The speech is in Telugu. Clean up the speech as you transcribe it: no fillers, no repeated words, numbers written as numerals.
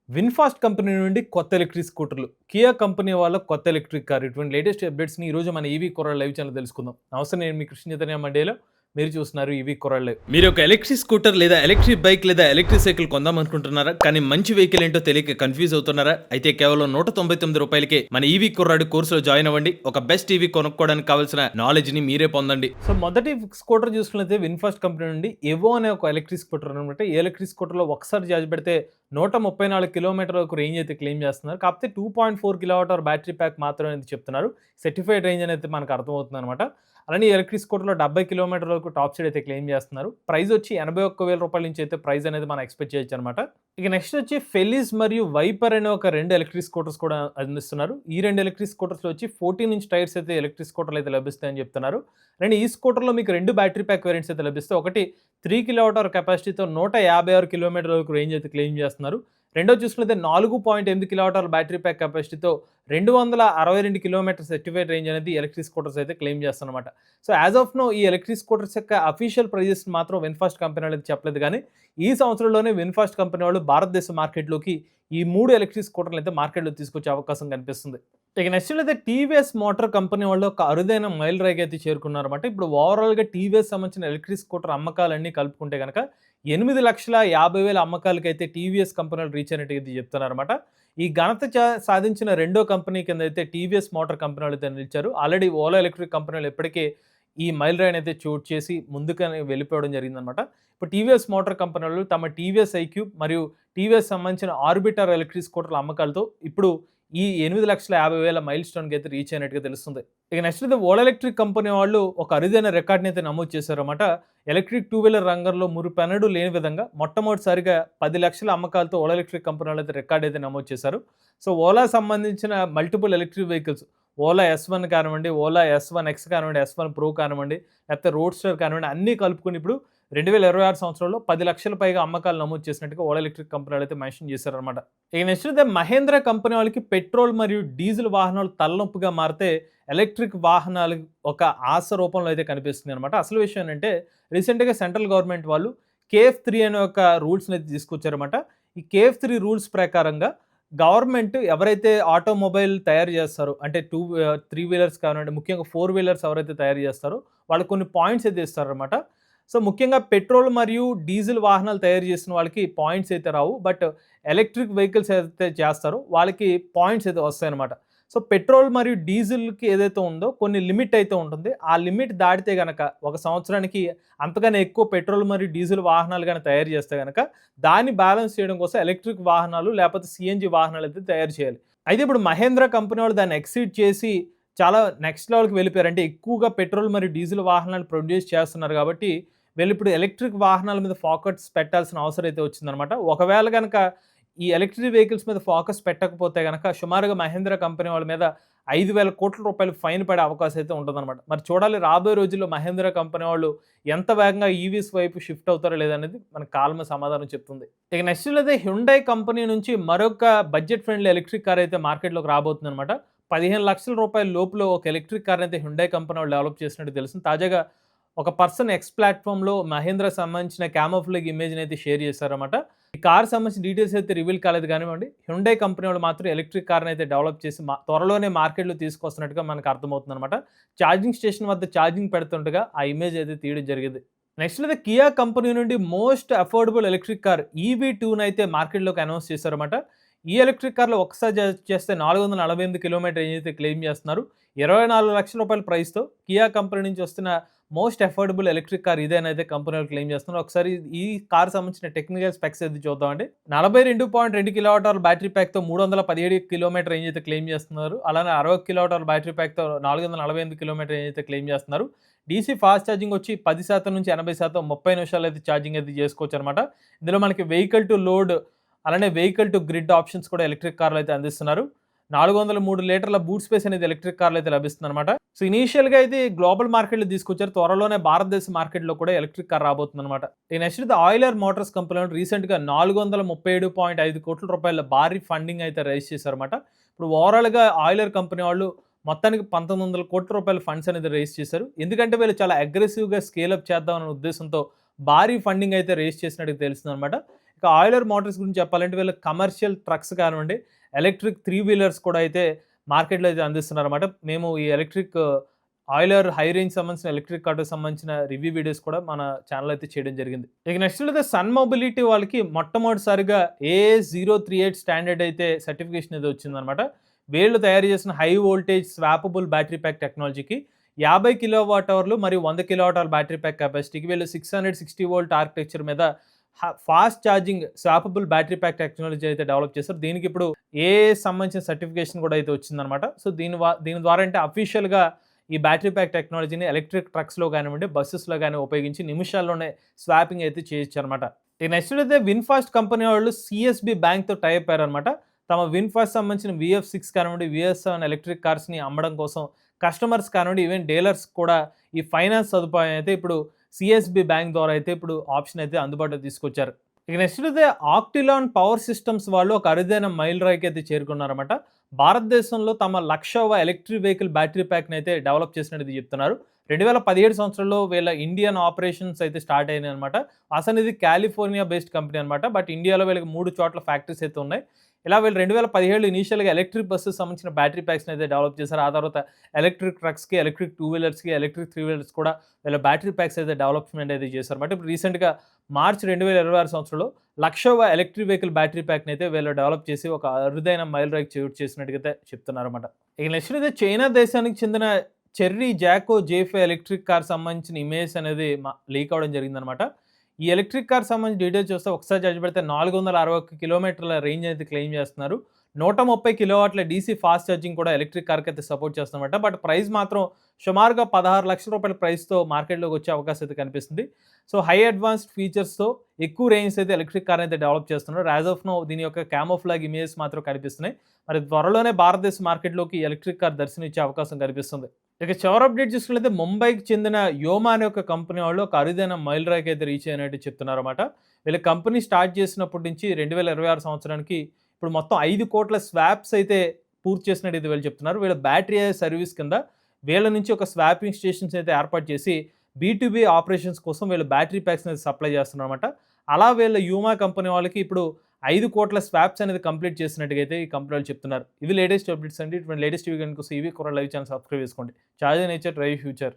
విన్‌ఫాస్ట్ కంపెనీ నుండి కొత్త ఎలక్ట్రిక్ స్కూటర్లు, కియా కంపెనీ వాళ్ళ కొత్త ఎలక్ట్రిక్ కార్ ఇటువంటి లేటెస్ట్ అప్డేట్స్‌ని ఈరోజు మన ఈవీ కొరల్ లైవ్ ఛానెల్ తెలుసుకుందాం. నమస్తే, నేను మీ కృష్ణ చైతన్య మండేలో. మీరు చూస్తున్నారు ఈవీ కొరల్ లైవ్. మీరు ఒక ఎలక్ట్రిక్ స్కూటర్ లేదా ఎలక్ట్రిక్ బైక్ లేదా ఎలక్ట్రిక్ సైకిల్ కొందాం అనుకుంటున్నారా? కానీ మంచి వెహికల్ ఏంటో తెలియక కన్ఫ్యూజ్ అవుతున్నారా? అయితే కేవలం రూ. 199కే మన ఈవీ కుర్రాడు కోర్సులో జాయిన్ అవ్వండి. ఒక బెస్ట్ ఈవీ కొనుక్కోవడానికి కావాల్సిన నాలెడ్జ్‌ని మీరే పొందండి. సో మొదటి స్కూటర్ చూసుకున్నట్లయితే విన్‌ఫాస్ట్ కంపెనీ నుండి ఎవో అనే ఒక ఎలక్ట్రిక్ స్కూటర్ అనమాట. ఈ ఎలక్ట్రిక్ స్కూటర్‌లో ఒకసారి చార్జ్ పెడితే 134 కిలోమీటర్ల వరకు రేంజ్ అయితే క్లెయిమ్ చేస్తున్నారు. కాకపోతే 2.4 కిలోవాట్ అవర్ బ్యాటరీ ప్యాక్ మాత్రమే అయితే చెప్తున్నారు. సర్టిఫైడ్ రేంజ్ అనేది మనకు అర్థమవుతుందనమాట. అలానే ఎలక్ట్రిక్ స్కూటర్‌లో 70 కిలోమీటర్ల వరకు టాప్ స్పీడ్ అయితే క్లెయిమ్ చేస్తున్నారు. ప్రైస్ వచ్చి రూ. 81,000 నుంచి అయితే ప్రైస్ అనేది మనం ఎక్స్‌పెక్ట్ చేయొచ్చనమాట. ఇక నెక్స్ట్ వచ్చి ఫెలిస్ మరియు వైపర్ అనే ఒక 2 ఎలక్ట్రిక్ స్కూటర్స్ కూడా అందిస్తున్నారు. ఈ 2 ఎలక్ట్రిక్ స్కూటర్స్‌లో వచ్చి 14 ఇంచ్ టైర్స్ అయితే ఎలక్ట్రిక్ స్కూటర్‌లో అయితే లభిస్తాయని చెప్తున్నారు. అండ్ ఈ స్కూటర్‌లో మీకు 2 బ్యాటరీ ప్యాక్ వేరియంట్స్ అయితే లభిస్తాయి. ఒకటి 3 కిలోవాట్ అవర్ కెపాసిటీతో 156 కిలోమీటర్ల వరకు రేంజ్ అయితే క్లెయిమ్ చేస్తున్నారు. రెండోది చూసుకున్నట్లయితే 4.8 కిలోవాట్ అవర్ బ్యాటరీ ప్యాక్ కెపాసిటీతో 262 కిలోమీటర్ సర్టిఫైడ్ రేంజ్ అనేది ఎలక్ట్రిక్ స్కూటర్స్ అయితే క్లెయిమ్ చేస్తారనమాట. సో యాజ్ ఆఫ్ నో ఈ ఎలక్ట్రిక్ స్కూటర్స్ యొక్క అఫీషియల్ ప్రైజెస్ మాత్రం విన్‌ఫాస్ట్ కంపెనీ వాళ్ళు చెప్పలేదు కానీ, ఈ సంవత్సరంలోనే విన్‌ఫాస్ట్ కంపెనీ వాళ్ళు భారతదేశ మార్కెట్‌లోకి ఈ 3 ఎలక్ట్రిక్ స్కూటర్లు అయితే మార్కెట్‌లో తీసుకొచ్చే అవకాశం కనిపిస్తుంది. ఇక నెక్స్ట్ అయితే టీవీఎస్ మోటార్ కంపెనీ వాళ్ళు ఒక అరుదైన మైలురాయికి అయితే చేరుకున్నారన్నమాట. ఇప్పుడు ఓవరాల్‌గా టీవీఎస్ సంబంధించిన ఎలక్ట్రిక్ స్కూటర్ అమ్మకాలన్నీ కలుపుకుంటే గనక 8,50,000 అమ్మకాలకైతే టీవీఎస్ కంపెనీ వాళ్ళు రీచ్ అయినట్టు అయితే చెప్తున్నారన్నమాట. ఈ ఘనత సాధించిన రెండో కంపెనీ కింద అయితే టీవీఎస్ మోటార్ కంపెనీ వాళ్ళు అయితే నిలిచారు. ఆల్రెడీ ఓలా ఎలక్ట్రిక్ కంపెనీ వాళ్ళు ఇప్పటికే ఈ మైలురాయిని అయితే చోటు చేసి ముందుకనే వెళ్ళిపోవడం జరిగిందనమాట. ఇప్పుడు టీవీఎస్ మోటార్ కంపెనీ వాళ్ళు తమ టీవీఎస్ ఐక్యూబ్ మరియు టీవీఎస్ సంబంధించిన ఆర్బిటర్ ఎలక్ట్రిక్ స్కూటర్ల అమ్మకాలతో ఇప్పుడు ఈ 8,50,000 మైల్ స్టోన్‌కి అయితే రీచ్ అయినట్టుగా తెలుస్తుంది. ఇక నెక్స్ట్ అయితే ఓలా ఎలక్ట్రిక్ కంపెనీ వాళ్ళు ఒక అరుదైన రికార్డ్‌ని అయితే నమోదు చేశారన్నమాట. ఎలక్ట్రిక్ టూ వీలర్ రంగంలో మునుపెన్నడూ లేని విధంగా మొట్టమొదటిసారిగా 10,00,000 అమ్మకాలతో ఓలా ఎలక్ట్రిక్ కంపెనీ వాళ్ళు అయితే రికార్డ్ అయితే నమోదు చేశారు. సో ఓలా సంబంధించిన multiple electric vehicles Ola S1 కానివ్వండి, ఓలా S1 X కానివ్వండి, S1 ప్రో కానివ్వండి, లేకపోతే రోడ్‌స్టర్ కానివ్వండి, అన్నీ కలుపుకొని ఇప్పుడు 2026 సంవత్సరంలో 10,00,000 పైగా అమ్మకాలు నమోదు చేసినట్టుగా ఓలా ఎలక్ట్రిక్ కంపెనీ వాళ్ళు అయితే మెన్షన్ చేశారనమాట. ఇక నెక్స్ట్ అయితే మహేంద్ర కంపెనీ వాళ్ళకి పెట్రోల్ మరియు డీజిల్ వాహనాలు తలనొప్పిగా మారితే ఎలక్ట్రిక్ వాహనాలు ఒక ఆశ రూపంలో అయితే కనిపిస్తుంది అనమాట. అసలు విషయం ఏంటంటే రీసెంట్‌గా సెంట్రల్ గవర్నమెంట్ వాళ్ళు KF3 అనే ఒక రూల్స్‌ని అయితే తీసుకొచ్చారన్నమాట. ఈ KF3 రూల్స్ ప్రకారంగా గవర్నమెంట్ ఎవరైతే ఆటోమొబైల్ తయారు చేస్తారో అంటే 3 వీలర్స్ కానివ్వండి, ముఖ్యంగా 4 వీలర్స్ ఎవరైతే తయారు చేస్తారో వాళ్ళకి కొన్ని పాయింట్స్ అయితే ఇస్తారన్నమాట. సో ముఖ్యంగా పెట్రోల్ మరియు డీజిల్ వాహనాలు తయారు చేసిన వాళ్ళకి పాయింట్స్ అయితే రావు. బట్ ఎలక్ట్రిక్ వెహికల్స్ ఏదైతే చేస్తారో వాళ్ళకి పాయింట్స్ అయితే వస్తాయన్నమాట. సో పెట్రోల్ మరియు డీజిల్‌కి ఏదైతే ఉందో కొన్ని లిమిట్ అయితే ఉంటుంది. ఆ లిమిట్ దాటితే గనక ఒక సంవత్సరానికి అంతకన్నా ఎక్కువ పెట్రోల్ మరియు డీజిల్ వాహనాలు గాని తయారు చేస్తే గనక దాన్ని బ్యాలెన్స్ చేయడం కోసం ఎలక్ట్రిక్ వాహనాలు లేకపోతే సీఎన్‌జీ వాహనాలు అయితే తయారు చేయాలి. అయితే ఇప్పుడు మహేంద్ర కంపెనీ వాళ్ళు దాన్ని ఎక్సీడ్ చేసి చాలా నెక్స్ట్ లెవెల్‌కి వెళ్ళిపోయారు. అంటే ఎక్కువగా పెట్రోల్ మరియు డీజిల్ వాహనాలు ప్రొడ్యూస్ చేస్తున్నారు కాబట్టి వీళ్ళిప్పుడు ఎలక్ట్రిక్ వాహనాల మీద ఫోకస్ పెట్టాల్సిన అవసరం అయితే వచ్చిందనమాట. ఒకవేళ గనక ఈ ఎలక్ట్రిక్ వెహికల్స్ మీద ఫోకస్ పెట్టకపోతే గనక సుమారుగా మహేంద్ర కంపెనీ వాళ్ళ మీద రూ. 5,000 కోట్ల ఫైన్ పడే అవకాశం అయితే ఉంటుందన్నమాట. మరి చూడాలి రాబోయే రోజుల్లో మహేంద్ర కంపెనీ వాళ్ళు ఎంత వేగంగా ఈవీస్ వైపు షిఫ్ట్ అవుతారో లేదనేది మనకు కాలమే సమాధానం చెప్తుంది. ఇక నెక్స్ట్ అయితే హ్యుండై కంపెనీ నుంచి మరొక బడ్జెట్ ఫ్రెండ్లీ ఎలక్ట్రిక్ కార్ అయితే మార్కెట్‌లోకి రాబోతుందన్నమాట. రూ. 15,00,000 లోపులో ఒక ఎలక్ట్రిక్ కార్‌ని అయితే హ్యుండై కంపెనీ వాళ్ళు డెవలప్ చేసినట్టు తెలిసింది. తాజాగా ఒక పర్సన్ ఎక్స్ ప్లాట్‌ఫార్మ్‌లో మహేంద్రకి సంబంధించిన క్యామోఫ్లేజ్ ఇమేజ్‌ని అయితే షేర్ చేశారన్నమాట. ఈ కార్ సంబంధించిన డీటెయిల్స్ అయితే రివీల్ కాలేదు కానివ్వండి. హ్యుండై కంపెనీ వాళ్ళు మాత్రం ఎలక్ట్రిక్ కార్‌ని అయితే డెవలప్ చేసి త్వరలోనే మార్కెట్‌లో తీసుకొస్తున్నట్టుగా మనకు అర్థమవుతుందన్నమాట. ఛార్జింగ్ స్టేషన్ వద్ద ఛార్జింగ్ పెడుతుండగా ఆ ఇమేజ్ అయితే తీయడం జరిగింది. నెక్స్ట్ అయితే కియా కంపెనీ నుండి మోస్ట్ అఫోర్డబుల్ ఎలక్ట్రిక్ కార్ EV2ని అయితే మార్కెట్‌లోకి అనౌన్స్ చేశారన్నమాట. ఈ ఎలక్ట్రిక్ కార్‌లో ఒక్కసారి చేస్తే 448 కిలోమీటర్ రేంజ్ అయితే క్లెయిమ్ చేస్తున్నారు. రూ. 24,00,000 ప్రైస్‌తో కియా కంపెనీ నుంచి వస్తున్న మోస్ట్ అఫోర్డబుల్ ఎలక్ట్రిక్ కార్ ఇదేనైతే కంపెనీ వాళ్ళు క్లెయిమ్ చేస్తున్నారు. ఒకసారి ఈ కార్ సంబంధించిన టెక్నికల్ స్పెక్స్ అయితే చూద్దామండి. 42.2 కిలోవాట్ అవర్ బ్యాటరీ ప్యాక్‌తో 317 కిలోమీటర్ రేంజ్ అయితే క్లెయిమ్ చేస్తున్నారు. అలానే 60 కిలోవాట్ అవర్ బ్యాటరీ ప్యాక్‌తో 448 కిలోమీటర్ రేంజ్ అయితే క్లెయిమ్ చేస్తున్నారు. డీసీ ఫాస్ట్ ఛార్జింగ్ వచ్చి 10% నుంచి 80% 30 నిమిషాల్లో అయితే ఛార్జింగ్ అయితే చేసుకోవచ్చనమాట. ఇందులో మనకి వెహికల్ టు లోడ్ అలానే వెహికల్ టు గ్రిడ్ ఆప్షన్స్ కూడా ఎలక్ట్రిక్ కార్‌లో అయితే అందిస్తున్నారు. 403 లీటర్ల బూట్ స్పేస్ అనేది ఎలక్ట్రిక్ కార్‌లో అయితే లభిస్తుందనమాట. సో ఇనీషియల్‌గా అయితే గ్లోబల్ మార్కెట్‌లో తీసుకొచ్చారు. త్వరలోనే భారతదేశ మార్కెట్‌లో కూడా ఎలక్ట్రిక్ కార్ రాబోతుందనమాట. ఈ నెక్స్ట్ అయితే ఆయిలర్ మోటార్స్ కంపెనీ రీసెంట్‌గా రూ. 437.5 కోట్ల భారీ ఫండింగ్ అయితే రైజ్ చేశారన్నమాట. ఇప్పుడు ఓవరాల్‌గా ఆయిలర్ కంపెనీ వాళ్ళు మొత్తానికి రూ. 1,900 కోట్ల ఫండ్స్ అనేది రైజ్ చేశారు. ఎందుకంటే వీళ్ళు చాలా అగ్రెసివ్‌గా స్కేల్ అప్ చేద్దాం అనే ఉద్దేశంతో భారీ ఫండింగ్ అయితే రైజ్ చేసినట్టు తెలిసిందనమాట. ఇక ఇక ఆయిలర్ మోటార్స్ గురించి చెప్పాలంటే వీళ్ళు కమర్షియల్ ట్రక్స్ కానివ్వండి, ఎలక్ట్రిక్ 3 వీలర్స్ కూడా అయితే మార్కెట్‌లో అయితే అందిస్తున్నారన్నమాట. మేము ఈ ఎలక్ట్రిక్ ఆయిలర్ హై రేంజ్ సంబంధించిన ఎలక్ట్రిక్ ఆటోకి సంబంధించిన రివ్యూ వీడియోస్ కూడా మన ఛానెల్‌లో అయితే చేయడం జరిగింది. ఇక నెక్స్ట్ అయితే సన్ మొబిలిటీ వాళ్ళకి మొట్టమొదటిసారిగా AA038 స్టాండర్డ్ అయితే సర్టిఫికేషన్ అయితే వచ్చిందనమాట. వీళ్ళు తయారు చేసిన high voltage swappable battery pack టెక్నాలజీకి 50 కిలోవాట్ అవర్లు మరియు 100 కిలోవాట్ అవర్ బ్యాటరీ ప్యాక్ కెపాసిటీకి వీళ్ళు 660 వోల్ట్ ఆర్కిటెక్చర్ మీద fast charging swappable battery pack technology అయితే డెవలప్ చేశారు. దీనికి ఇప్పుడు సంబంధించిన సర్టిఫికేషన్ కూడా అయితే వచ్చిందనమాట. సో దీని ద్వారా అంటే అఫీషియల్‌గా ఈ బ్యాటరీ ప్యాక్ టెక్నాలజీని ఎలక్ట్రిక్ ట్రక్స్‌లో కానివ్వండి, బస్సెస్‌లో గాని ఉపయోగించి నిమిషాల్లోనే స్వాపింగ్ అయితే చేయొచ్చనమాట. ఇక నెక్స్ట్ అయితే విన్‌ఫాస్ట్ కంపెనీ వాళ్ళు సీఎస్‌బీ బ్యాంక్‌తో టై అప్ అయ్యారనమాట. తమ విన్‌ఫాస్ట్ సంబంధించిన VF6 కానివ్వండి, VS7 ఎలక్ట్రిక్ కార్స్‌ని అమ్మడం కోసం కస్టమర్స్ కానివ్వండి, ఈవెన్ డీలర్స్ కూడా ఈ ఫైనాన్స్ సదుపాయం అయితే ఇప్పుడు సీఎస్‌బీ బ్యాంక్ ద్వారా అయితే ఇప్పుడు ఆప్షన్ అయితే అందుబాటులోకి తీసుకొచ్చారు. ఇక నెక్స్ట్ అయితే ఆక్టిలాన్ పవర్ సిస్టమ్స్ వాళ్ళు ఒక అరుదైన మైలురాయికి అయితే చేరుకున్నారన్నమాట. భారతదేశంలో తమ 1,00,000వ ఎలక్ట్రిక్ వెహికల్ బ్యాటరీ ప్యాక్‌ని అయితే డెవలప్ చేసినట్టు చెప్తున్నారు. 2017 సంవత్సరంలో వీళ్ళ ఇండియన్ ఆపరేషన్స్ అయితే స్టార్ట్ అయినాయన్నమాట. అసలు ఇది కాలిఫోర్నియా బేస్డ్ కంపెనీ అనమాట. బట్ ఇండియాలో వీళ్ళకి 3 చోట్ల ఫ్యాక్టరీస్ అయితే ఉన్నాయి. ఇలా వీళ్ళు 2017 ఇనీషియల్‌గా ఎలక్ట్రిక్ బస్సెస్ సంబంధించిన బ్యాటరీ ప్యాక్స్‌ని అయితే డెవలప్ చేశారు. ఆ తర్వాత ఎలక్ట్రిక్ ట్రక్స్‌కి, ఎలక్ట్రిక్ 2 వీలర్స్‌కి, ఎలక్ట్రిక్ 3 వీలర్స్ కూడా వీళ్ళ బ్యాటరీ ప్యాక్స్ అయితే డెవలప్‌మెంట్ అయితే చేశారన్నమాట. ఇప్పుడు రీసెంట్‌గా మార్చ్ 2026 సంవత్సరంలో 1,00,000వ ఎలక్ట్రిక్ వెహికల్ బ్యాటరీ ప్యాక్‌ని అయితే వీళ్ళు డెవలప్ చేసి ఒక అరుదైన మైలురాయికి చోటు చేసినట్టుగా అయితే చెప్తున్నారన్నమాట. ఇక నెక్స్ట్ అయితే చైనా దేశానికి చెందిన చెర్రీ జాకో J5 ఎలక్ట్రిక్ కార్ సంబంధించిన ఇమేజ్ అనేది లీక్ అవ్వడం జరిగిందనమాట. ఈ ఎలక్ట్రిక్ కార్ సంబంధించిన డీటెయిల్స్ చూస్తే ఒకసారి చార్జ్ పెడితే 461 కిలోమీటర్ల రేంజ్ అయితే క్లెయిమ్ చేస్తున్నారు. 130 కిలోవాట్ల డీసీ ఫాస్ట్ ఛార్జింగ్ కూడా ఎలక్ట్రిక్ కార్కి అయితే సపోర్ట్ చేస్తున్నమాట. బట్ ప్రైస్ మాత్రం సుమారుగా 16 లక్షల రూపాయల ప్రైస్‌తో మార్కెట్‌లోకి వచ్చే అవకాశం అయితే కనిపిస్తుంది. సో హై అడ్వాన్స్డ్ ఫీచర్స్‌తో ఎక్కువ రేంజ్ అయితే ఎలక్ట్రిక్ కార్ అయితే డెవలప్ చేస్తున్నారు. యాజ్ ఆఫ్ నౌ దీని యొక్క క్యామోఫ్లాగ్ ఇమేజెస్ మాత్రం కనిపిస్తున్నాయి. మరి త్వరలోనే భారతదేశ మార్కెట్‌లోకి ఎలక్ట్రిక్ కార్ దర్శనమిచ్చే అవకాశం కనిపిస్తుంది. ఇక చివరి అప్డేట్ చూసుకున్నట్లయితే ముంబైకి చెందిన యోమా అనే ఒక కంపెనీ వాళ్ళు ఒక అరుదైన మైలురాయికి అయితే రీచ్ అయినట్టు చెప్తున్నారన్నమాట. వీళ్ళ కంపెనీ స్టార్ట్ చేసినప్పటి నుంచి 2026 సంవత్సరానికి ఇప్పుడు మొత్తం 5 కోట్ల స్వాప్స్ అయితే పూర్తి చేసినట్టు అయితే వీళ్ళు చెప్తున్నారు. వీళ్ళ బ్యాటరీ సర్వీస్ కింద వీళ్ళ నుంచి ఒక స్వాపింగ్ స్టేషన్స్ అయితే ఏర్పాటు చేసి B2B ఆపరేషన్స్ కోసం వీళ్ళు బ్యాటరీ ప్యాక్స్‌ని అయితే సప్లై చేస్తున్నారన్నమాట. అలా వీళ్ళ యూమా కంపెనీ వాళ్ళకి ఇప్పుడు 5 కోట్ల స్వాప్స్ అనేది కంప్లీట్ చేసినట్టుగా అయితే ఈ కంపెనీ వాళ్ళు చెప్తున్నారు. ఇవి లేటెస్ట్ అప్డేట్స్ అండి. ఇటువంటి లేటెస్ట్ వీడియో కోసం EV coral live channel subscribe చేసుకోండి. Charge nature drive future.